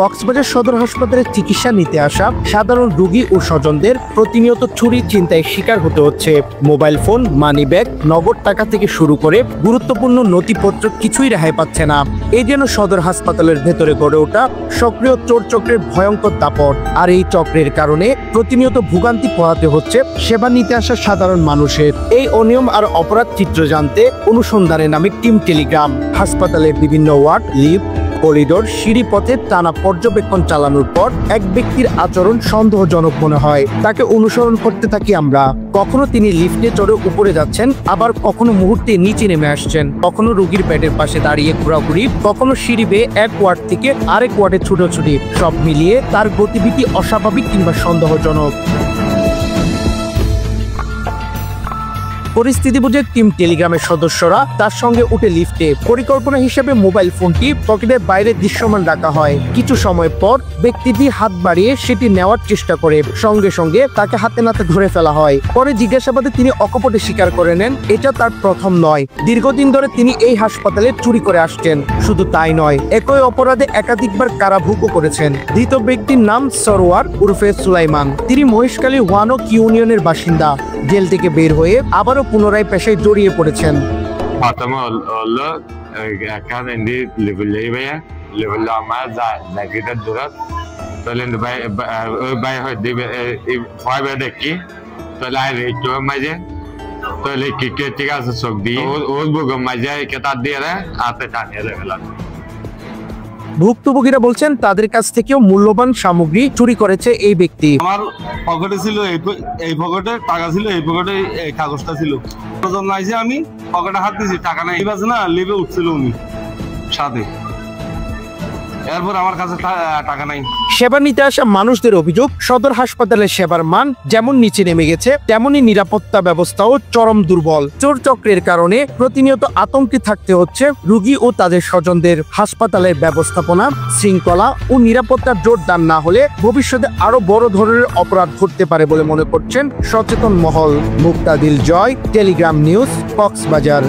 কক্সবাজার সদর হাসপাতালে চিকিৎসা নিতে আসা সাধারণ রোগী ও স্বজনদের প্রতিনিয়ত চুরি চিন্তায় শিকার হতে হচ্ছে। মোবাইল ফোন, মানি ব্যাগ, নগদ টাকা থেকে শুরু করে গুরুত্বপূর্ণ নথিপত্র কিছুই রেহাই পাচ্ছে না। এই যেন সদর হাসপাতালের ভেতরে গড়ে ওঠা সক্রিয় চোর চক্রের ভয়ঙ্কর দাপট। আর এই চক্রের কারণে প্রতিনিয়ত ভোগান্তি পোহাতে হচ্ছে সেবা নিতে আসা সাধারণ মানুষের। এই অনিয়ম আর অপরাধ চিত্র জানতে অনুসন্ধানে নামে টিম টেলিগ্রাম। হাসপাতালের বিভিন্ন ওয়ার্ড, লিফট, করিডোর, সিঁড়ি পথে টানা পর্যবেক্ষণ চালানোর পর এক ব্যক্তির আচরণ সন্দেহজনক মনে হয়। তাকে অনুসরণ করতে থাকি আমরা। কখনো তিনি লিফটে চড়ে উপরে যাচ্ছেন, আবার কখনো মুহূর্তে নিচে নেমে আসছেন, কখনো রোগীর বেডের পাশে দাঁড়িয়ে ঘোরাঘুরি, কখনো সিঁড়ি বেয়ে এক ওয়ার্ড থেকে আরেক ওয়ার্ডে ছুটোছুটি। সব মিলিয়ে তার গতিবিধি অস্বাভাবিক কিংবা সন্দেহজনক। পরিস্থিতি বুঝে টিম টেলিগ্রামের সদস্যরা তার সঙ্গে উঠে লিফটে। পরিকল্পনা হিসেবে মোবাইল ফোনটি পকেটের বাইরে দৃশ্যমান রাখা হয়। কিছু সময় পর ব্যক্তিটি হাত বাড়িয়ে সেটি নেওয়ার চেষ্টা করে, সঙ্গে সঙ্গে তাকে হাতে নাতে ধরে ফেলা হয়। পরে জিজ্ঞাসাবাদে তিনি অকপটে স্বীকার করে নেন এটা তার প্রথম নয়। দীর্ঘদিন ধরে তিনি এই হাসপাতালে চুরি করে আসছেন। শুধু তাই নয়, একই অপরাধে একাধিকবার কারাভোগও করেছেন। দ্বিতীয় ব্যক্তির নাম সরোয়ার উরফে সুলাইমান। তিনি মহেশখালী ওয়ানক ইউনিয়নের বাসিন্দা। জেল থেকে বের হয়ে আবারও পুনরায় পেশায় জড়িয়ে পড়েছেন। ভুক্তভোগীরা বলছেন তাদের কাছ থেকেও মূল্যবান সামগ্রী চুরি করেছে এই ব্যক্তি। আমার পকেটে ছিল এই পকেটে টাকা ছিল, এই পকেটে এই কাগজটা ছিল। আমি পকেটে হাত দিয়েছি, টাকা নাই না, লিভে উঠছিল উনি সাথে। এরপর আমার কাছে টাকা নাই। সেবা নিতে আসা মানুষদের অভিযোগ, সদর হাসপাতালের সেবার মান যেমন নিচে নেমে গেছে, তেমনি নিরাপত্তা ব্যবস্থাও চরম দুর্বল। চোর চক্রের কারণে প্রতিনিয়ত আতঙ্কে থাকতে হচ্ছে রোগী ও তাদের স্বজনদের। হাসপাতালের ব্যবস্থাপনা, শৃঙ্খলা ও নিরাপত্তার জোরদার না হলে ভবিষ্যতে আরো বড় ধরনের অপরাধ ঘটতে পারে বলে মনে করছেন সচেতন মহল। মুক্তাদিল জয়, টেলিগ্রাম নিউজ, কক্সবাজার।